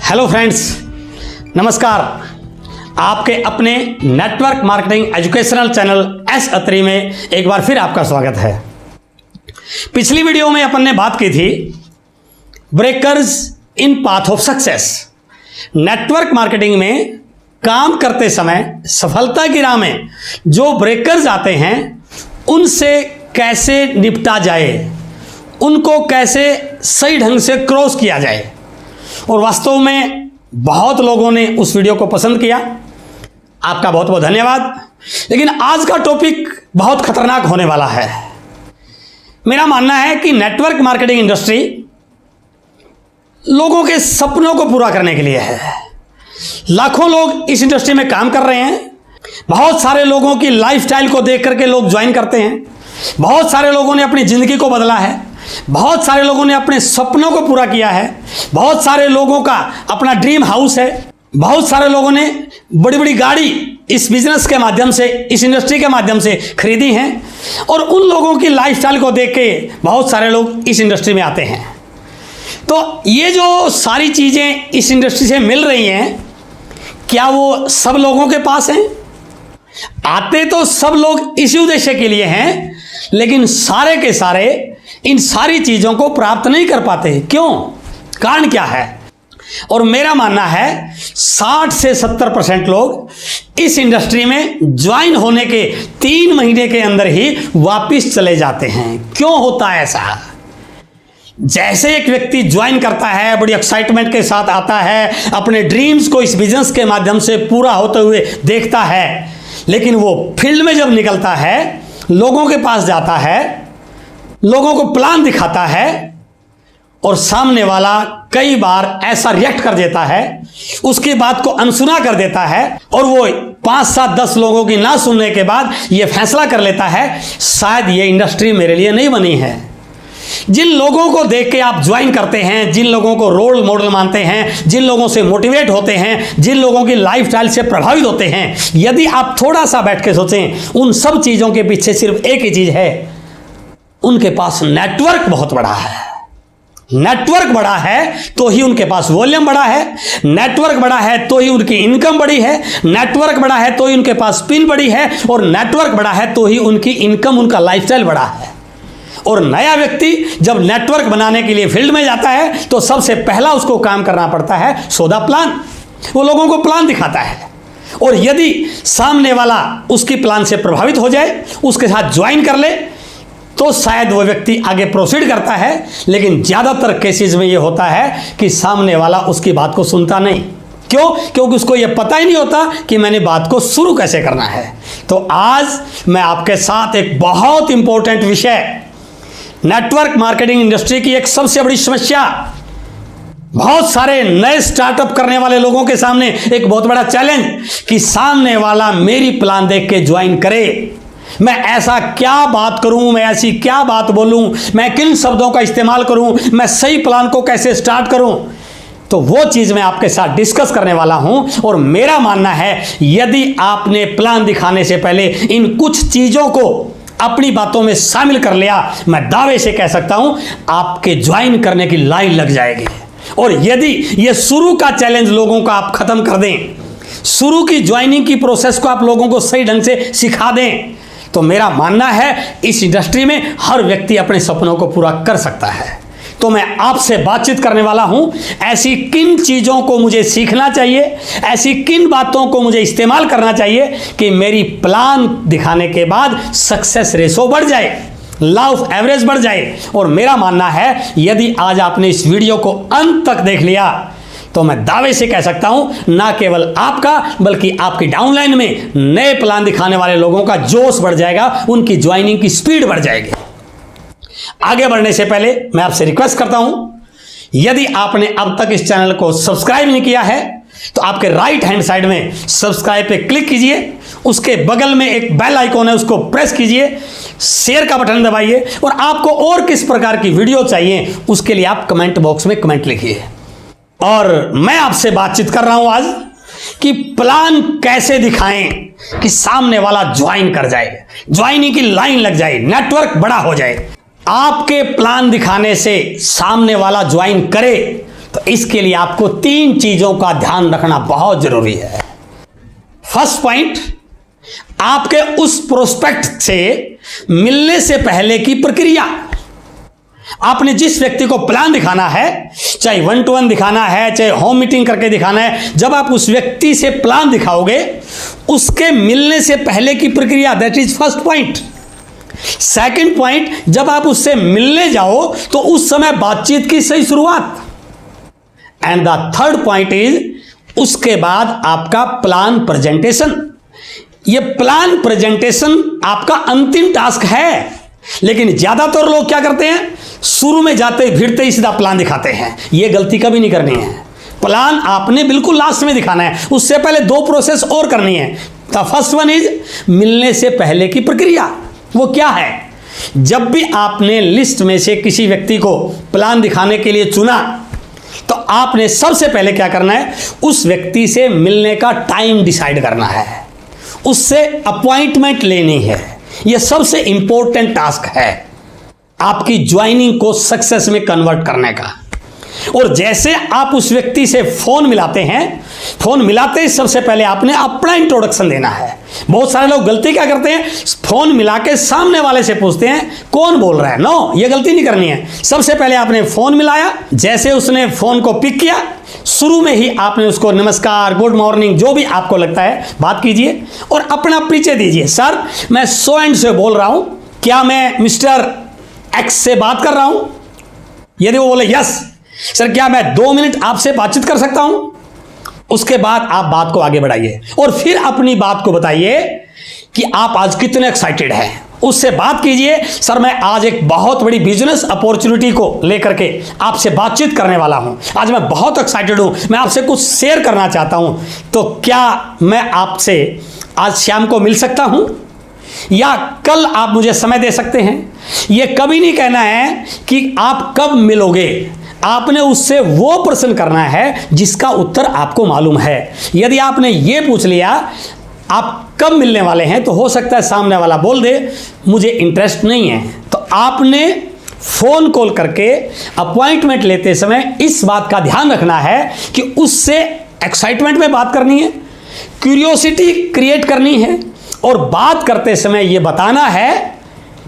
Hello friends, नमस्कार। आपके अपने network marketing educational channel S Atri में एक बार फिर आपका स्वागत है। पिछली वीडियो में अपन ने बात की थी breakers in path of success. Network marketing में काम करते समय सफलता की राह में जो ब्रेकर्स आते हैं उनसे कैसे निपटा जाए, उनको कैसे सही ढंग से क्रॉस किया जाए। और वास्तव में बहुत लोगों ने उस वीडियो को पसंद किया, आपका बहुत बहुत धन्यवाद। लेकिन आज का टॉपिक बहुत खतरनाक होने वाला है। मेरा मानना है कि नेटवर्क मार्केटिंग इंडस्ट्री लोगों के सपनों को पूरा करने के लिए है। लाखों लोग इस इंडस्ट्री में काम कर रहे हैं। बहुत सारे लोगों की लाइफस्टाइल को देख करके लोग ज्वाइन करते हैं। बहुत सारे लोगों ने अपनी जिंदगी को बदला है। बहुत सारे लोगों ने अपने सपनों को पूरा किया है। बहुत सारे लोगों का अपना ड्रीम हाउस है। बहुत सारे लोगों ने बड़ी बड़ी गाड़ी इस बिजनेस के माध्यम से, इस इंडस्ट्री के माध्यम से खरीदी हैं। और उन लोगों की लाइफस्टाइल को देख के बहुत सारे लोग इस इंडस्ट्री में आते हैं। तो ये जो सारी चीज़ें इस इंडस्ट्री से मिल रही हैं, क्या वो सब लोगों के पास हैं? आते तो सब लोग इसी उद्देश्य के लिए हैं, लेकिन सारे के सारे इन सारी चीज़ों को प्राप्त नहीं कर पाते। क्यों? कारण क्या है? और मेरा मानना है 60 से 70% लोग इस इंडस्ट्री में ज्वाइन होने के 3 महीने के अंदर ही वापस चले जाते हैं। क्यों होता है ऐसा? जैसे एक व्यक्ति ज्वाइन करता है, बड़ी एक्साइटमेंट के साथ आता है, अपने ड्रीम्स को इस बिजनेस के माध्यम से पूरा होते हुए देखता है, लेकिन वो फील्ड में जब निकलता है, लोगों के पास जाता है, लोगों को प्लान दिखाता है और सामने वाला कई बार ऐसा रिएक्ट कर देता है, उसकी बात को अनसुना कर देता है और वो 5, 7, 10 लोगों की ना सुनने के बाद ये फैसला कर लेता है शायद ये इंडस्ट्री मेरे लिए नहीं बनी है। जिन लोगों को देख के आप ज्वाइन करते हैं, जिन लोगों को रोल मॉडल मानते हैं, जिन लोगों से मोटिवेट होते हैं, जिन लोगों की लाइफस्टाइल से प्रभावित होते हैं, यदि आप थोड़ा सा बैठ के सोचें, उन सब चीज़ों के पीछे सिर्फ एक ही चीज़ है, उनके पास नेटवर्क बहुत बड़ा है। नेटवर्क बड़ा है तो ही उनके पास वॉल्यूम बड़ा है। नेटवर्क बड़ा है तो ही उनकी इनकम बड़ी है। नेटवर्क बड़ा है तो ही उनके पास पिन बड़ी है। और नेटवर्क बड़ा है तो ही उनकी इनकम, उनका लाइफस्टाइल बड़ा है। और नया व्यक्ति जब नेटवर्क बनाने के लिए फील्ड में जाता है तो सबसे पहला उसको काम करना पड़ता है सौदा प्लान। वो लोगों को प्लान दिखाता है और यदि सामने वाला उसकी प्लान से प्रभावित हो जाए, उसके साथ ज्वाइन कर ले, तो शायद वो व्यक्ति आगे प्रोसीड करता है। लेकिन ज़्यादातर केसेस में ये होता है कि सामने वाला उसकी बात को सुनता नहीं। क्यों? क्योंकि उसको ये पता ही नहीं होता कि मैंने बात को शुरू कैसे करना है। तो आज मैं आपके साथ एक बहुत इंपॉर्टेंट विषय, नेटवर्क मार्केटिंग इंडस्ट्री की एक सबसे बड़ी समस्या, बहुत सारे नए स्टार्टअप करने वाले लोगों के सामने एक बहुत बड़ा चैलेंज कि सामने वाला मेरी प्लान देख के ज्वाइन करे। मैं ऐसा क्या बात करूं, मैं ऐसी क्या बात बोलूं, मैं किन शब्दों का इस्तेमाल करूं, मैं सही प्लान को कैसे स्टार्ट करूं, तो वो चीज़ मैं आपके साथ डिस्कस करने वाला हूं। और मेरा मानना है यदि आपने प्लान दिखाने से पहले इन कुछ चीज़ों को अपनी बातों में शामिल कर लिया, मैं दावे से कह सकता हूं आपके ज्वाइन करने की लाइन लग जाएगी। और यदि ये शुरू का चैलेंज लोगों का आप खत्म कर दें, शुरू की ज्वाइनिंग की प्रोसेस को आप लोगों को सही ढंग से सिखा दें, तो मेरा मानना है इस इंडस्ट्री में हर व्यक्ति अपने सपनों को पूरा कर सकता है। तो मैं आपसे बातचीत करने वाला हूं, ऐसी किन चीज़ों को मुझे सीखना चाहिए, ऐसी किन बातों को मुझे इस्तेमाल करना चाहिए कि मेरी प्लान दिखाने के बाद सक्सेस रेशो बढ़ जाए, लॉ ऑफ एवरेज बढ़ जाए। और मेरा मानना है यदि आज आपने इस वीडियो को अंत तक देख लिया तो मैं दावे से कह सकता हूं ना केवल आपका बल्कि आपकी डाउनलाइन में नए प्लान दिखाने वाले लोगों का जोश बढ़ जाएगा, उनकी ज्वाइनिंग की स्पीड बढ़ जाएगी। आगे बढ़ने से पहले मैं आपसे रिक्वेस्ट करता हूं, यदि आपने अब तक इस चैनल को सब्सक्राइब नहीं किया है तो आपके राइट हैंड साइड में सब्सक्राइब पे क्लिक कीजिए, उसके बगल में एक बेल आइकॉन है उसको प्रेस कीजिए, शेयर का बटन दबाइए और आपको और किस प्रकार की वीडियो चाहिए उसके लिए आप कमेंट बॉक्स में कमेंट लिखिए। और मैं आपसे बातचीत कर रहा हूं आज कि प्लान कैसे दिखाएं कि सामने वाला ज्वाइन कर जाए, ज्वाइनिंग की लाइन लग जाए, नेटवर्क बड़ा हो जाए। आपके प्लान दिखाने से सामने वाला ज्वाइन करे तो इसके लिए आपको 3 चीजों का ध्यान रखना बहुत जरूरी है। फर्स्ट पॉइंट, आपके उस प्रोस्पेक्ट से मिलने से पहले की प्रक्रिया। आपने जिस व्यक्ति को प्लान दिखाना है, चाहे 1-to-1 दिखाना है, चाहे होम मीटिंग करके दिखाना है, जब आप उस व्यक्ति से प्लान दिखाओगे, उसके मिलने से पहले की प्रक्रिया, that is first point. Second point, जब आप उससे मिलने जाओ तो उस समय बातचीत की सही शुरुआत। And the third point is, उसके बाद आपका प्लान प्रेजेंटेशन। ये प्लान प्रेजेंटेशन आपका अंतिम टास्क है, लेकिन ज्यादातर लोग क्या करते हैं, शुरू में जाते भिड़ते ही सीधा प्लान दिखाते हैं। यह गलती कभी नहीं करनी है। प्लान आपने बिल्कुल लास्ट में दिखाना है, उससे पहले 2 प्रोसेस और करनी है। द फर्स्ट वन इज मिलने से पहले की प्रक्रिया। वो क्या है, जब भी आपने लिस्ट में से किसी व्यक्ति को प्लान दिखाने के लिए चुना, तो आपने सबसे पहले क्या करना है, उस व्यक्ति से मिलने का टाइम डिसाइड करना है, उससे अपॉइंटमेंट लेनी है। यह सबसे इंपॉर्टेंट टास्क है आपकी ज्वाइनिंग को सक्सेस में कन्वर्ट करने का। और जैसे आप उस व्यक्ति से फोन मिलाते हैं, फोन मिलाते ही सबसे पहले आपने अपना इंट्रोडक्शन देना है। बहुत सारे लोग गलती क्या करते हैं, फोन मिला के सामने वाले से पूछते हैं कौन बोल रहा है। नो, ये गलती नहीं करनी है। सबसे पहले आपने फोन मिलाया, जैसे उसने फोन को पिक किया, शुरू में ही आपने उसको नमस्कार, गुड मॉर्निंग, जो भी आपको लगता है बात कीजिए और अपना परिचय दीजिए। सर, मैं सो एंड से बोल रहा हूं, क्या मैं मिस्टर एक्स से बात कर रहा हूं? यदि वो बोले यस सर, क्या मैं 2 मिनट आपसे बातचीत कर सकता हूं? उसके बाद आप बात को आगे बढ़ाइए और फिर अपनी बात को बताइए कि आप आज कितने एक्साइटेड हैं। उससे बात कीजिए, सर मैं आज एक बहुत बड़ी बिजनेस अपॉर्चुनिटी को लेकर के आपसे बातचीत करने वाला हूं, आज मैं बहुत एक्साइटेड हूं, मैं आपसे कुछ शेयर करना चाहता हूं, तो क्या मैं आपसे आज शाम को मिल सकता हूं या कल आप मुझे समय दे सकते हैं? यह कभी नहीं कहना है कि आप कब मिलोगे, आपने उससे वो प्रश्न करना है जिसका उत्तर आपको मालूम है। यदि आपने ये पूछ लिया आप कब मिलने वाले हैं, तो हो सकता है सामने वाला बोल दे मुझे इंटरेस्ट नहीं है। तो आपने फोन कॉल करके अपॉइंटमेंट लेते समय इस बात का ध्यान रखना है कि उससे एक्साइटमेंट में बात करनी है, क्यूरियोसिटी क्रिएट करनी है और बात करते समय यह बताना है,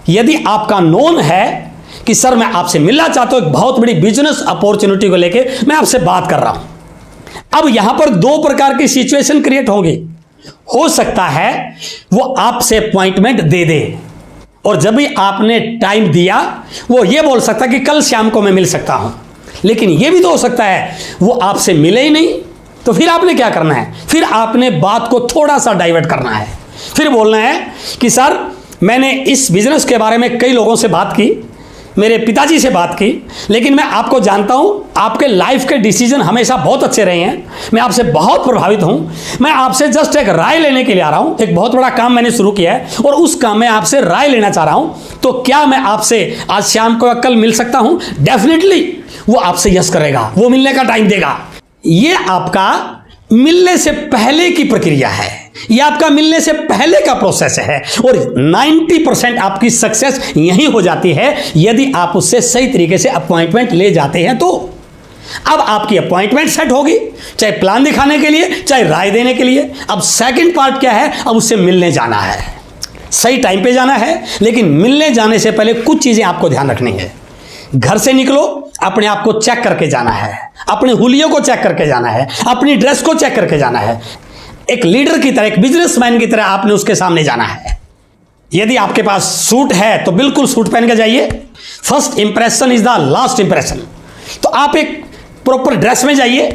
यदि आपका नोन है कि सर मैं आपसे मिलना चाहता हूं, एक बहुत बड़ी बिजनेस अपॉर्चुनिटी को लेके मैं आपसे बात कर रहा हूं। अब यहां पर 2 प्रकार की सिचुएशन क्रिएट होगी। हो सकता है वो आपसे अपॉइंटमेंट दे दे और जब भी आपने टाइम दिया वो ये बोल सकता है कि कल शाम को मैं मिल सकता हूं, लेकिन ये भी तो हो सकता है वो आपसे मिले ही नहीं। तो फिर आपने क्या करना है, फिर आपने बात को थोड़ा सा डाइवर्ट करना है। फिर बोलना है कि सर मैंने इस बिजनेस के बारे में कई लोगों से बात की, मेरे पिताजी से बात की, लेकिन मैं आपको जानता हूं आपके लाइफ के डिसीजन हमेशा बहुत अच्छे रहे हैं, मैं आपसे बहुत प्रभावित हूं, मैं आपसे जस्ट एक राय लेने के लिए आ रहा हूं। एक बहुत बड़ा काम मैंने शुरू किया है और उस काम में आपसे राय लेना चाह रहा हूं, तो क्या मैं आपसे आज शाम को या कल मिल सकता हूं? डेफिनेटली वो आपसे यस करेगा, वो मिलने का टाइम देगा। ये आपका मिलने से पहले की प्रक्रिया है, यह आपका मिलने से पहले का प्रोसेस है और 90% आपकी सक्सेस यही हो जाती है यदि आप उससे सही तरीके से अपॉइंटमेंट ले जाते हैं। तो अब आपकी अपॉइंटमेंट सेट होगी, चाहे प्लान दिखाने के लिए चाहे राय देने के लिए। अब सेकंड पार्ट क्या है, अब उससे मिलने जाना है, सही टाइम पे जाना है, लेकिन मिलने जाने से पहले कुछ चीजें आपको ध्यान रखनी है। घर से निकलो, अपने आप को चेक करके जाना है, अपने हुलियों को चेक करके जाना है, अपनी ड्रेस को चेक करके जाना है। एक लीडर की तरह, एक बिजनेसमैन की तरह आपने उसके सामने जाना है। यदि आपके पास सूट है तो बिल्कुल सूट पहन के जाइए। First impression is the last impression. तो आप एक प्रॉपर ड्रेस में जाइए,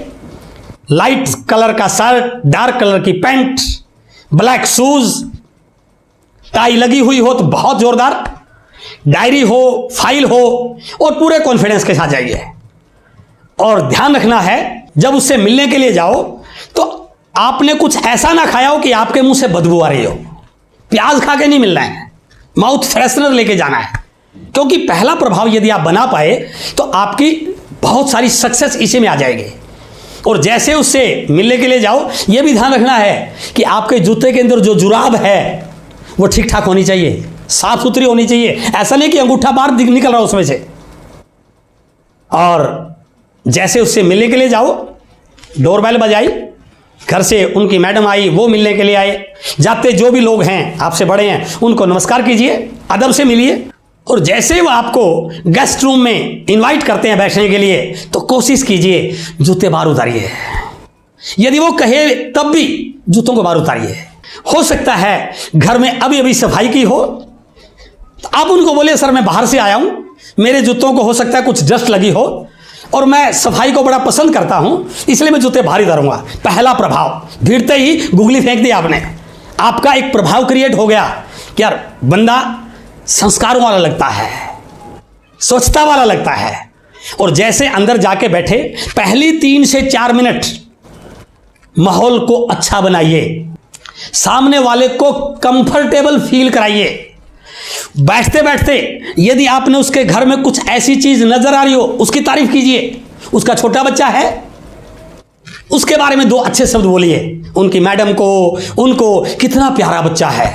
लाइट कलर का शर्ट, डार्क कलर की पैंट, ब्लैक शूज, टाई लगी हुई हो तो बहुत जोरदार, डायरी हो, फाइल हो और पूरे कॉन्फिडेंस के साथ जाइए। और ध्यान रखना है जब उससे मिलने के लिए जाओ तो आपने कुछ ऐसा ना खाया हो कि आपके मुंह से बदबू आ रही हो। प्याज खा के नहीं मिलना है, माउथ फ्रेशनर लेके जाना है, क्योंकि पहला प्रभाव यदि आप बना पाए तो आपकी बहुत सारी सक्सेस इसी में आ जाएगी। और जैसे उससे मिलने के लिए जाओ, यह भी ध्यान रखना है कि आपके जूते के अंदर जो जुराब है वो ठीक ठाक होनी चाहिए, साफ सुथरी होनी चाहिए। ऐसा नहीं कि अंगूठा बाहर निकल रहा उसमें से। और जैसे उससे मिलने के लिए जाओ, डोरबेल बजाई, घर से उनकी मैडम आई, वो मिलने के लिए आए, जाते जो भी लोग हैं आपसे बड़े हैं उनको नमस्कार कीजिए, अदब से मिलिए। और जैसे वो आपको गेस्ट रूम में इनवाइट करते हैं बैठने के लिए, तो कोशिश कीजिए जूते बाहर उतारिए। यदि वो कहे तब भी जूतों को बाहर उतारिए। हो सकता है घर में अभी अभी सफाई की हो, तो आप उनको बोले सर मैं बाहर से आया हूं, मेरे जूतों को हो सकता है कुछ डस्ट लगी हो और मैं सफाई को बड़ा पसंद करता हूं, इसलिए मैं जूते बाहर ही उतारूंगा। पहला प्रभाव, भीड़ते ही गुगली फेंक दी आपने, आपका एक प्रभाव क्रिएट हो गया कि यार बंदा संस्कारों वाला लगता है, स्वच्छता वाला लगता है। और जैसे अंदर जाके बैठे, पहली 3 से 4 मिनट माहौल को अच्छा बनाइए, सामने वाले को कंफर्टेबल फील कराइए। बैठते बैठते यदि आपने उसके घर में कुछ ऐसी चीज नजर आ रही हो, उसकी तारीफ कीजिए। उसका छोटा बच्चा है, उसके बारे में 2 अच्छे शब्द बोलिए, उनकी मैडम को, उनको, कितना प्यारा बच्चा है,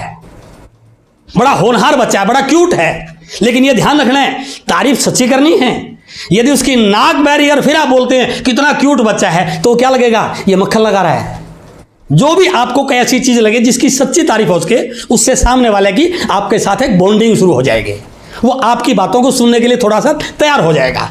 बड़ा होनहार बच्चा है, बड़ा क्यूट है। लेकिन यह ध्यान रखना है, तारीफ सच्ची करनी है। यदि उसकी नाक बह रही है और फिर आप बोलते हैं कितना क्यूट बच्चा है, तो क्या लगेगा, ये मक्खन लगा रहा है। जो भी आपको कोई ऐसी चीज लगे जिसकी सच्ची तारीफ हो उसके, उससे सामने वाले की आपके साथ एक बॉन्डिंग शुरू हो जाएगी, वो आपकी बातों को सुनने के लिए थोड़ा सा तैयार हो जाएगा।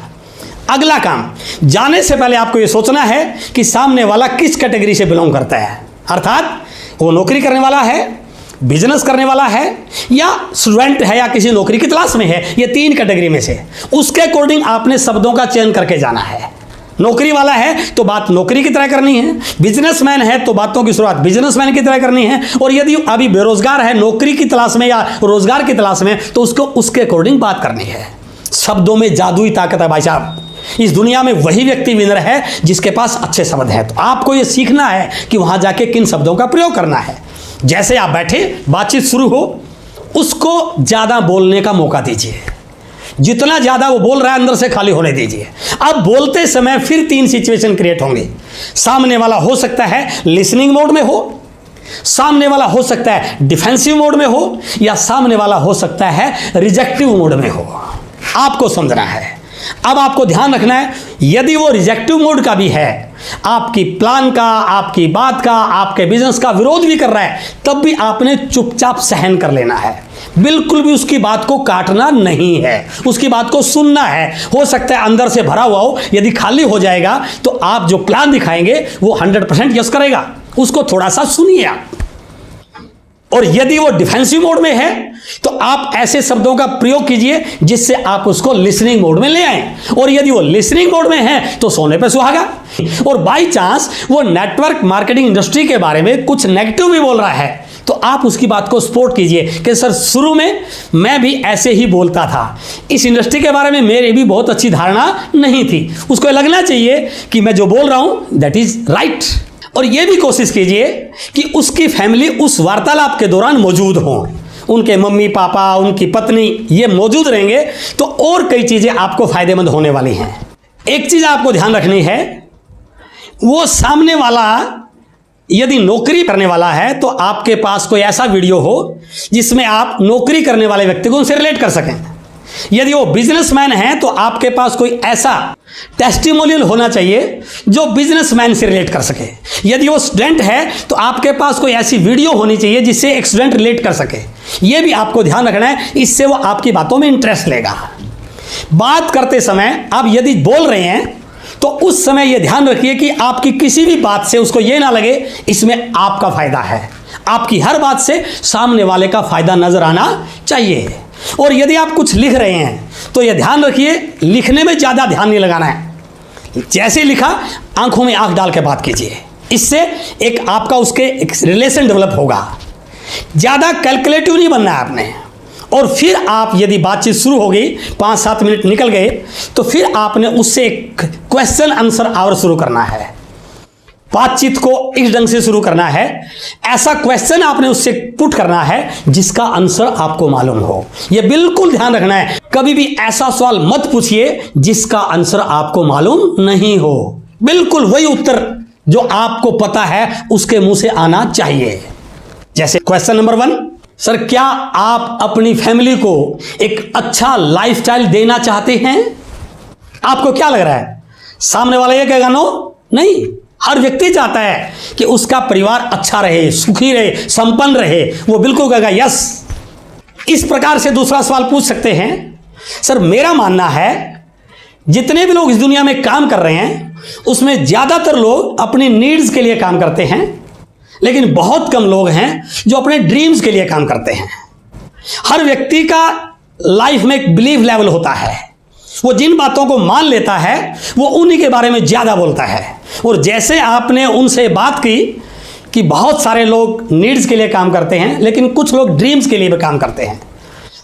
अगला काम, जाने से पहले आपको यह सोचना है कि सामने वाला किस कैटेगरी से बिलोंग करता है, अर्थात वो नौकरी करने वाला है, बिजनेस करने वाला है, या स्टूडेंट है, या किसी नौकरी की तलाश में है। ये 3 कैटेगरी में से उसके अकॉर्डिंग आपने शब्दों का चयन करके जाना है। नौकरी वाला है तो बात नौकरी की तरह करनी है, बिजनेसमैन है तो बातों की शुरुआत बिजनेसमैन की तरह करनी है, और यदि अभी बेरोजगार है, नौकरी की तलाश में या रोजगार की तलाश में, तो उसको उसके अकॉर्डिंग बात करनी है। शब्दों में जादुई ताकत है भाई साहब। इस दुनिया में वही व्यक्ति विनर है जिसके पास अच्छे शब्द हैं। तो आपको यह सीखना है कि वहां जाके किन शब्दों का प्रयोग करना है। जैसे आप बैठे, बातचीत शुरू हो, उसको ज्यादा बोलने का मौका दीजिए। जितना ज्यादा वो बोल रहा है अंदर से खाली होने दीजिए। अब बोलते समय फिर 3 सिचुएशन क्रिएट होंगे। सामने वाला हो सकता है लिसनिंग मोड में हो, सामने वाला हो सकता है डिफेंसिव मोड में हो, या सामने वाला हो सकता है रिजेक्टिव मोड में हो। आपको समझना है। अब आपको ध्यान रखना है, यदि वो रिजेक्टिव मोड का भी है, आपकी प्लान का, आपकी बात का, आपके बिजनेस का विरोध भी कर रहा है, तब भी आपने चुपचाप सहन कर लेना है। बिल्कुल भी उसकी बात को काटना नहीं है, उसकी बात को सुनना है। हो सकता है अंदर से भरा हुआ हो, यदि खाली हो जाएगा तो आप जो प्लान दिखाएंगे वो 100% यस करेगा। उसको थोड़ा सा सुनिए आप। और यदि वो डिफेंसिव मोड में है तो आप ऐसे शब्दों का प्रयोग कीजिए जिससे आप उसको लिसनिंग मोड में ले आए। और यदि वो लिसनिंग मोड में है तो सोने पे सुहागा। और बाई चांस वो नेटवर्क मार्केटिंग इंडस्ट्री के बारे में कुछ नेगेटिव भी बोल रहा है, तो आप उसकी बात को सपोर्ट कीजिए कि सर शुरू में मैं भी ऐसे ही बोलता था, इस इंडस्ट्री के बारे में मेरी भी बहुत अच्छी धारणा नहीं थी। उसको लगना चाहिए कि मैं जो बोल रहा हूं दैट इज राइट। और यह भी कोशिश कीजिए कि उसकी फैमिली उस वार्तालाप के दौरान मौजूद हो, उनके मम्मी पापा, उनकी पत्नी, ये मौजूद रहेंगे तो और कई चीजें आपको फायदेमंद होने वाली हैं। एक चीज आपको ध्यान रखनी है, वो सामने वाला यदि नौकरी करने वाला है तो आपके पास कोई ऐसा वीडियो हो जिसमें आप नौकरी करने वाले व्यक्ति को उनसे रिलेट कर सकें। यदि वो बिजनेसमैन है तो आपके पास कोई ऐसा टेस्टिमोनियल होना चाहिए जो बिजनेसमैन से रिलेट कर सके। यदि वो स्टूडेंट है तो आपके पास कोई ऐसी वीडियो होनी चाहिए जिससे एक स्टूडेंट रिलेट कर सके। यह भी आपको ध्यान रखना है, इससे वो आपकी बातों में इंटरेस्ट लेगा। बात करते समय आप यदि बोल रहे हैं तो उस समय यह ध्यान रखिए कि आपकी किसी भी बात से उसको यह ना लगे इसमें आपका फायदा है। आपकी हर बात से सामने वाले का फायदा नजर आना चाहिए। और यदि आप कुछ लिख रहे हैं तो यह ध्यान रखिए, लिखने में ज्यादा ध्यान नहीं लगाना है। जैसे लिखा, आंखों में आंख डाल के बात कीजिए। इससे एक आपका उसके एक रिलेशन डेवलप होगा। ज्यादा कैलकुलेटिव नहीं बनना है आपने। और फिर आप यदि बातचीत शुरू हो गई, 5-7 मिनट निकल गए, तो फिर आपने उससे एक क्वेश्चन आंसर आवर शुरू करना है। बातचीत को इस ढंग से शुरू करना है, ऐसा क्वेश्चन आपने उससे पुट करना है जिसका आंसर आपको मालूम हो। यह बिल्कुल ध्यान रखना है, कभी भी ऐसा सवाल मत पूछिए जिसका आंसर आपको मालूम नहीं हो। बिल्कुल वही उत्तर जो आपको पता है उसके मुंह से आना चाहिए। जैसे क्वेश्चन नंबर 1, सर क्या आप अपनी फैमिली को एक अच्छा लाइफस्टाइल देना चाहते हैं? आपको क्या लग रहा है? सामने वाला ये कहेगा नो नहीं। हर व्यक्ति चाहता है कि उसका परिवार अच्छा रहे, सुखी रहे, संपन्न रहे। वो बिल्कुल कहेगा यस। इस प्रकार से दूसरा सवाल पूछ सकते हैं, सर मेरा मानना है जितने भी लोग इस दुनिया में काम कर रहे हैं उसमें ज्यादातर लोग अपनी नीड्स के लिए काम करते हैं, लेकिन बहुत कम लोग हैं जो अपने ड्रीम्स के लिए काम करते हैं। हर व्यक्ति का लाइफ में एक बिलीफ लेवल होता है। वो जिन बातों को मान लेता है वो उन्हीं के बारे में ज्यादा बोलता है। और जैसे आपने उनसे बात की कि बहुत सारे लोग नीड्स के लिए काम करते हैं, लेकिन कुछ लोग ड्रीम्स के लिए भी काम करते हैं।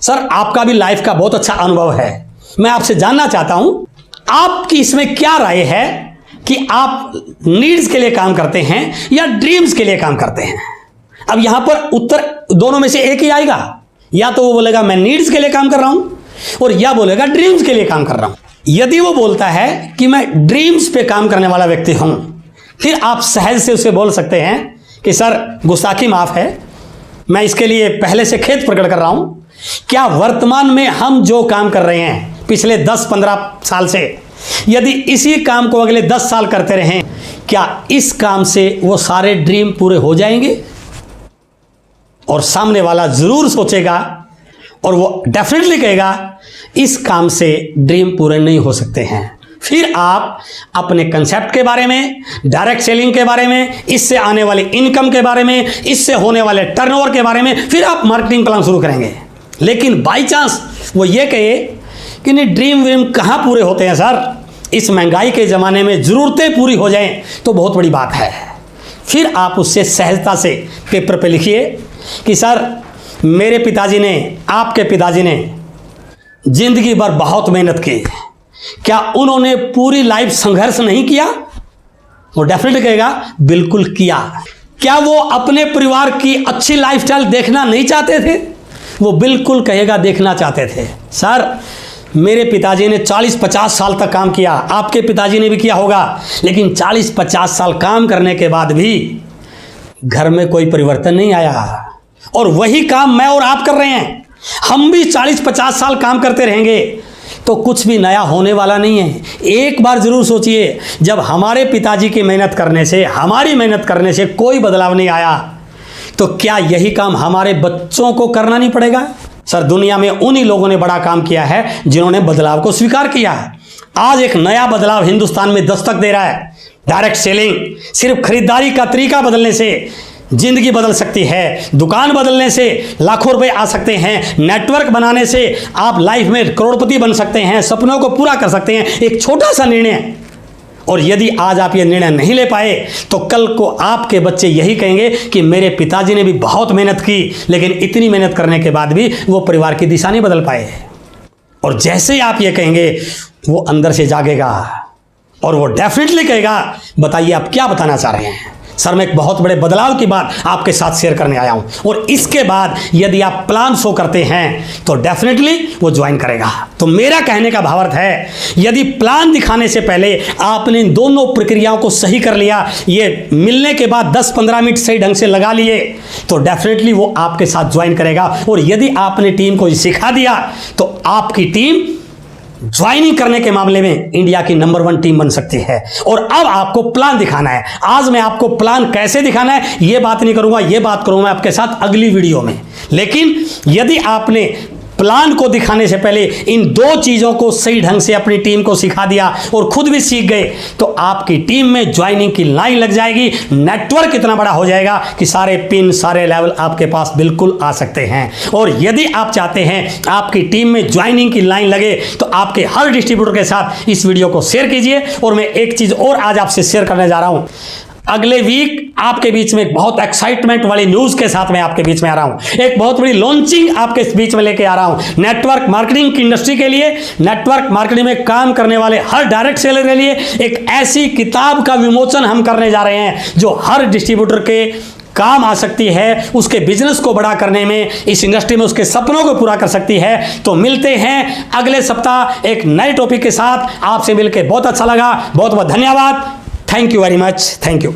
सर आपका भी लाइफ का बहुत अच्छा अनुभव है। मैं आपसे जानना चाहता हूं आपकी इसमें क्या राय है कि आप नीड्स के लिए काम करते हैं या ड्रीम्स के लिए काम करते हैं। अब यहां पर उत्तर दोनों में से एक ही आएगा। या तो वो बोलेगा मैं नीड्स के लिए काम कर रहा हूं, और या बोलेगा ड्रीम्स के लिए काम कर रहा हूं। यदि वो बोलता है कि मैं ड्रीम्स पे काम करने वाला व्यक्ति हूं, फिर आप सहज से उसे बोल सकते हैं कि सर गुस्ताखी माफ है, मैं इसके लिए पहले से खेद प्रकट कर रहा हूं। क्या वर्तमान में हम जो काम कर रहे हैं पिछले 10-15 साल से, यदि इसी काम को अगले 10 साल करते रहें, क्या इस काम से वो सारे ड्रीम पूरे हो जाएंगे? और सामने वाला जरूर सोचेगा और वो डेफिनेटली कहेगा इस काम से ड्रीम पूरे नहीं हो सकते हैं। फिर आप अपने कंसेप्ट के बारे में, डायरेक्ट सेलिंग के बारे में, इससे आने वाली इनकम के बारे में, इससे होने वाले टर्नओवर के बारे में फिर आप मार्केटिंग प्लान शुरू करेंगे। लेकिन बाई चांस वो ये कहे कि नहीं ड्रीम वीम कहाँ पूरे होते हैं सर, इस महंगाई के ज़माने में ज़रूरतें पूरी हो जाएं तो बहुत बड़ी बात है। फिर आप उससे सहजता से पेपर पे लिखिए कि सर मेरे पिताजी ने, आपके पिताजी ने जिंदगी भर बहुत मेहनत की, क्या उन्होंने पूरी लाइफ संघर्ष नहीं किया? वो डेफिनेटली कहेगा बिल्कुल किया। क्या वो अपने परिवार की अच्छी लाइफस्टाइल देखना नहीं चाहते थे? वो बिल्कुल कहेगा देखना चाहते थे। सर मेरे पिताजी ने 40-50 साल तक काम किया, आपके पिताजी ने भी किया होगा, लेकिन 40-50 साल काम करने के बाद भी घर में कोई परिवर्तन नहीं आया। और वही काम मैं और आप कर रहे हैं। हम भी 40-50 साल काम करते रहेंगे तो कुछ भी नया होने वाला नहीं है। एक बार जरूर सोचिए, जब हमारे पिताजी की मेहनत करने से, हमारी मेहनत करने से कोई बदलाव नहीं आया, तो क्या यही काम हमारे बच्चों को करना नहीं पड़ेगा? सर दुनिया में उन्हीं लोगों ने बड़ा काम किया है जिन्होंने बदलाव को स्वीकार किया है। आज एक नया बदलाव हिंदुस्तान में दस्तक दे रहा है। डायरेक्ट सेलिंग, सिर्फ खरीदारी का तरीका बदलने से जिंदगी बदल सकती है। दुकान बदलने से लाखों रुपए आ सकते हैं। नेटवर्क बनाने से आप लाइफ में करोड़पति बन सकते हैं, सपनों को पूरा कर सकते हैं। एक छोटा सा निर्णय, और यदि आज आप ये निर्णय नहीं ले पाए तो कल को आपके बच्चे यही कहेंगे कि मेरे पिताजी ने भी बहुत मेहनत की, लेकिन इतनी मेहनत करने के बाद भी वो परिवार की दिशा नहीं बदल पाए। और जैसे ही आप ये कहेंगे वो अंदर से जागेगा और वो डेफिनेटली कहेगा बताइए आप क्या बताना चाह रहे हैं। सर मैं एक बहुत बड़े बदलाव की बात आपके साथ शेयर करने आया हूं, और इसके बाद यदि आप प्लान शो करते हैं तो डेफिनेटली वो ज्वाइन करेगा। तो मेरा कहने का भावार्थ है, यदि प्लान दिखाने से पहले आपने इन दोनों प्रक्रियाओं को सही कर लिया, ये मिलने के बाद 10-15 मिनट सही ढंग से लगा लिए, तो डेफिनेटली वो आपके साथ ज्वाइन करेगा। और यदि आपने टीम को सिखा दिया तो आपकी टीम ज्वाइनिंग करने के मामले में इंडिया की नंबर 1 टीम बन सकती है। और अब आपको प्लान दिखाना है। आज मैं आपको प्लान कैसे दिखाना है ये बात नहीं करूंगा, ये बात करूंगा आपके साथ अगली वीडियो में। लेकिन यदि आपने प्लान को दिखाने से पहले इन 2 चीजों को सही ढंग से अपनी टीम को सिखा दिया और खुद भी सीख गए, तो आपकी टीम में ज्वाइनिंग की लाइन लग जाएगी। नेटवर्क इतना बड़ा हो जाएगा कि सारे पिन, सारे लेवल आपके पास बिल्कुल आ सकते हैं। और यदि आप चाहते हैं आपकी टीम में ज्वाइनिंग की लाइन लगे तो आपके हर डिस्ट्रीब्यूटर के साथ इस वीडियो को शेयर कीजिए। और मैं एक चीज और आज आपसे शेयर करने जा रहा हूं। अगले वीक आपके बीच में एक बहुत एक्साइटमेंट वाली न्यूज के साथ मैं आपके बीच में आ रहा हूं। एक बहुत बड़ी लॉन्चिंग आपके बीच में लेके आ रहा हूं। नेटवर्क मार्केटिंग की इंडस्ट्री के लिए, नेटवर्क मार्केटिंग में काम करने वाले हर डायरेक्ट सेलर के लिए एक ऐसी किताब का विमोचन हम करने जा रहे हैं जो हर डिस्ट्रीब्यूटर के काम आ सकती है, उसके बिजनेस को बड़ा करने में, इस इंडस्ट्री में उसके सपनों को पूरा कर सकती है। तो मिलते हैं अगले सप्ताह एक नए टॉपिक के साथ। आपसे मिलकर बहुत अच्छा लगा। बहुत बहुत धन्यवाद। Thank you very much. Thank you.